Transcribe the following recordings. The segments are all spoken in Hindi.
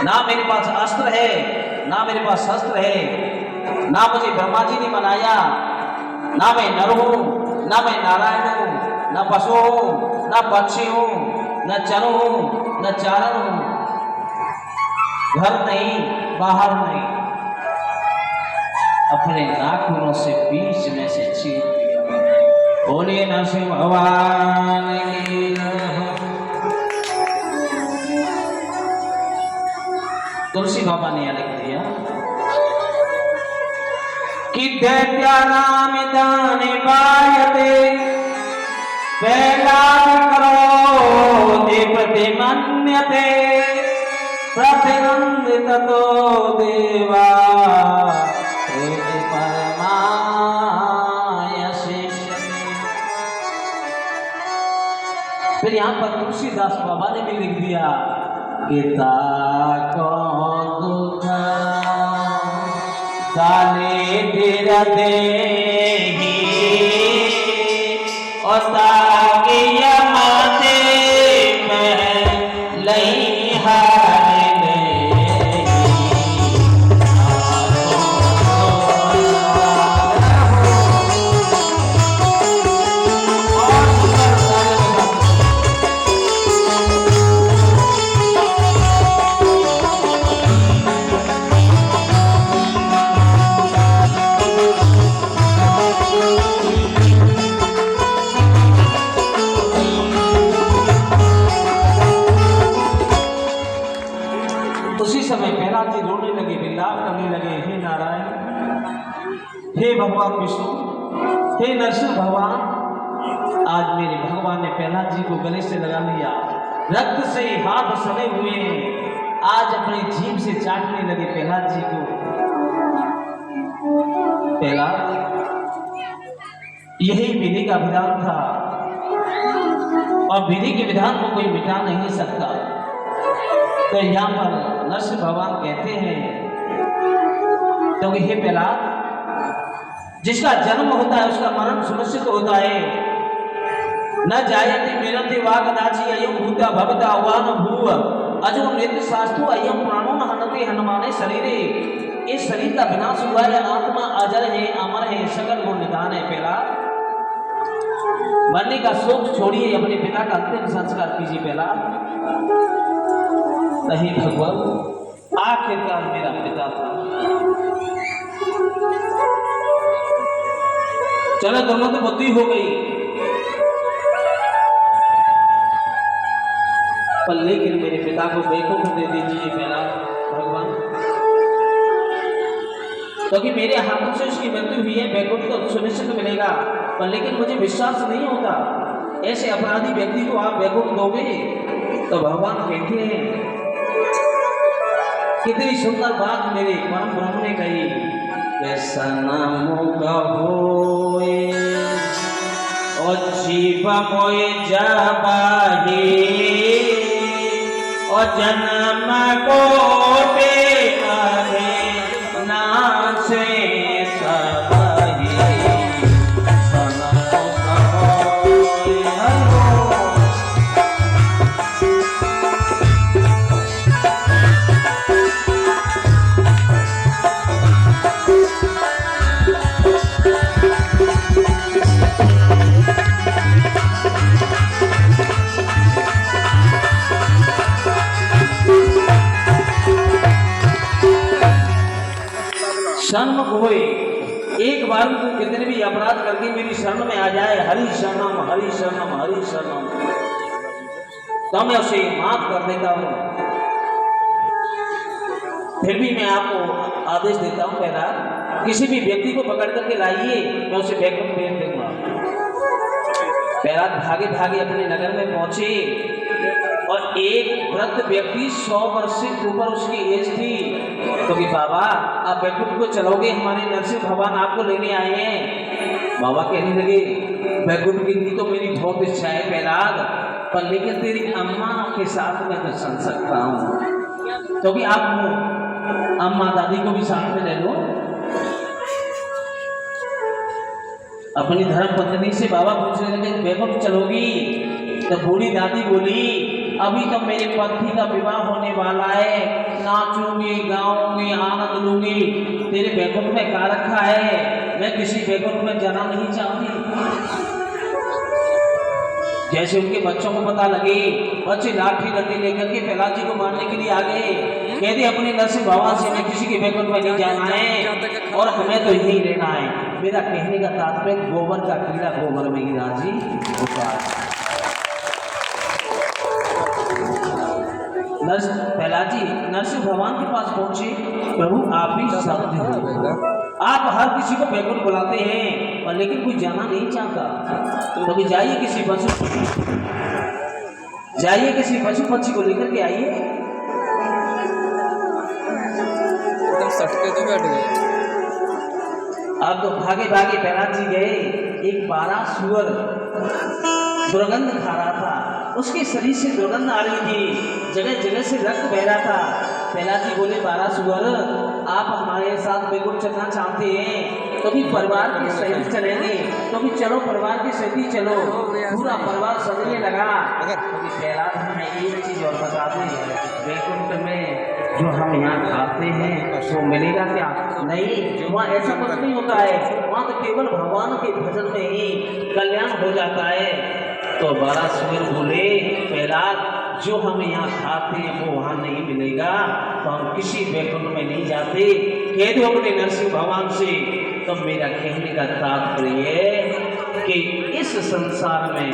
ना मेरे पास अस्त्र है, ना मेरे पास शस्त्र है, ना मुझे ब्रह्मा जी ने बनाया, ना मैं नर हूं, ना मैं नारायण हूं, ना पशु हूं, ना पक्षी हूं, न चर हूं, न चारण हूं, घर नहीं, बाहर नहीं, अपने नाखूनों से बीच में से चीर दिया। बोलिए नरसिंह भगवान की जय। तुलसी बाबा ने लिख दिया कि दैत्यानाम दाने पायते वैलान करो देवते मन्यते प्रतिनंदित तो देवा फिर यहाँ पर तुलसीदास बाबा ने भी लिख दिया कि ताको दुख ताले तेरा देही और ताके यमाते में लई हारे हे भगवान विष्णु, हे नरसिंह भगवान, आज मेरे भगवान ने प्रहलाद जी को गले से लगा लिया, रक्त से हाथ सने हुए हैं, आज अपने जीभ से चाटने लगे प्रहलाद जी को। प्रहलाद, यही विधि का विधान था और विधि के विधान को कोई मिटा नहीं सकता। तो यहाँ पर नरसिंह भगवान कहते हैं तो हे प्रहलाद, जिसका जन्म होता है उसका मरण सुनिश्चित होता है। न जायते मेरते वागदाची अयम भूता भवता वान भूव अजो नृत्य शास्त्रो अयम प्राणो न हनते हनुमाने शरीरे। इस शरीर का विनाश हुआ है, आत्मा अजर है, अमर है, सकल गुण निधान है। पहला मरने का शोक छोड़िए, अपने पिता का अंतिम संस्कार कीजिए। पहला नहीं भगवान, आखिरकार मेरा पिता था, चलो दोनों तो बुद्धि हो गई, पर लेकिन मेरे पिता को बेवकूफ दे दीजिए पहला भगवान, क्योंकि तो मेरे हाथों से उसकी मृत्यु हुई है, बेवकूफ तो सुनिश्चित मिलेगा, पर लेकिन मुझे विश्वास नहीं होता ऐसे अपराधी व्यक्ति को आप बेवकूफ दोगे। तो भगवान कहते हैं, कितनी सुंदर बात मेरे परम ब्रह्म ने कही, और जीव मोए जाबाही और जन्म को बेहारे नासे सबाही शरण होए, एक बार तू कितने भी अपराध करके मेरी शरण में आ जाए, हरि शरणम हरि शरणम हरि शरणम, तो मैं उसे माफ कर देता हूं। फिर भी मैं आपको आदेश देता हूं, पहला किसी भी व्यक्ति को पकड़ करके लाइए, मैं उसे बैकुंठ भेज दूंगा। पहला भागे भागे अपने नगर में पहुंचे और एक वृद्ध व्यक्ति 100 वर्ष से ऊपर उसकी एज थी, तो कि बाबा आप बैकुंठ को चलोगे, हमारे नरसिंह भगवान आपको लेने आए हैं। बाबा कहने लगे, बैकुंठ की तो मेरी बहुत इच्छा है प्रहलाद, पर लेकिन तेरी अम्मा के साथ मैं तो चल सकता हूँ, तो कि आप अम्मा दादी को भी साथ में ले लो। अपनी धर्म पत्नी से बाबा पूछने लगे, बैकुंठ चलोगी? तो बूढ़ी दादी बोली, अभी तो मेरे पति का विवाह होने वाला है, नाचूंगी गाऊंगी आनंद लूंगी, तेरे बैकुंठ में क्या रखा है, मैं किसी बैकुंठ में जाना नहीं चाहती। जैसे उनके बच्चों को पता लगे, बच्चे लाठी डंडे लेकर के प्रहलाद जी को मारने के लिए आ गए। कहते अपने नरसिंह भगवान से हमें किसी के बैकुंठ में नहीं जाना है और हमें तो यही रहना है। मेरा कहने का तात्पर्य गोबर का कीड़ा गोबर में गिरा जी होता है। प्रहलाद जी नरसिंह भगवान के पास पहुंचे, प्रभु आप ही शब्द हैं, आप हर किसी को बैकुंठ बुलाते हैं और लेकिन कोई जाना नहीं चाहता, तो जाइए किसी पशु पक्षी को लेकर के आइए। एकदम सटके तो बैठ गए। अब तो भागे भागे प्रहलाद जी गए, एक बारह सुअर दुर्गंध खा रहा था, उसके शरीर से दुर्गंध आ रही थी, जगह जगह से रक्त बह रहा था। प्रहलाद जी बोले बारह सुअर आप हमारे साथ बैकुंठ चलना चाहते हैं तो भी परिवार के सहित चलेंगे, तो भी चलो परिवार के सहित ही चलो। पूरा परिवार सजने लगा। प्रहलाद हमें एक चीज और बता दें, बैकुंठ में जो हम यहाँ खाते हैं वो मिलेगा क्या? नहीं, वहाँ ऐसा कुछ नहीं होता है, वहाँ तो केवल भगवान के भजन में ही कल्याण हो जाता है। तो बारह सुअर बोले प्रहलाद जो हम यहाँ खाते हैं वो वहाँ नहीं मिलेगा, तो हम किसी बैकुंठ में नहीं जाते। कह दो अपने नरसिंह भगवान से। तो मेरा कहने का तात्पर्य है कि इस संसार में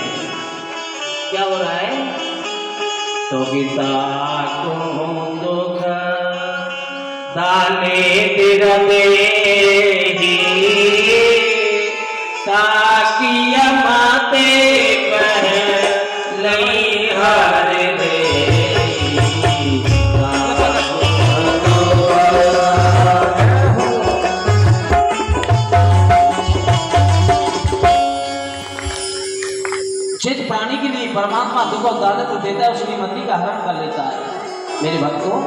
क्या हो रहा है, तो गीता को दुख दाने तिरदे ताकि माते जिस प्राणी के लिए परमात्मा दुख और दर्द देता है उसकी मति का हरण कर लेता है मेरे भक्तों।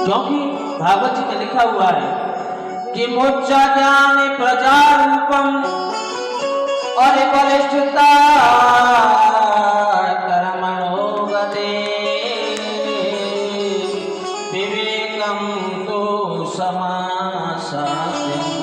क्योंकि भागवत जी में लिखा हुआ है कि मोक्षा ज्ञान प्रजा रूपम और बलिष्ठता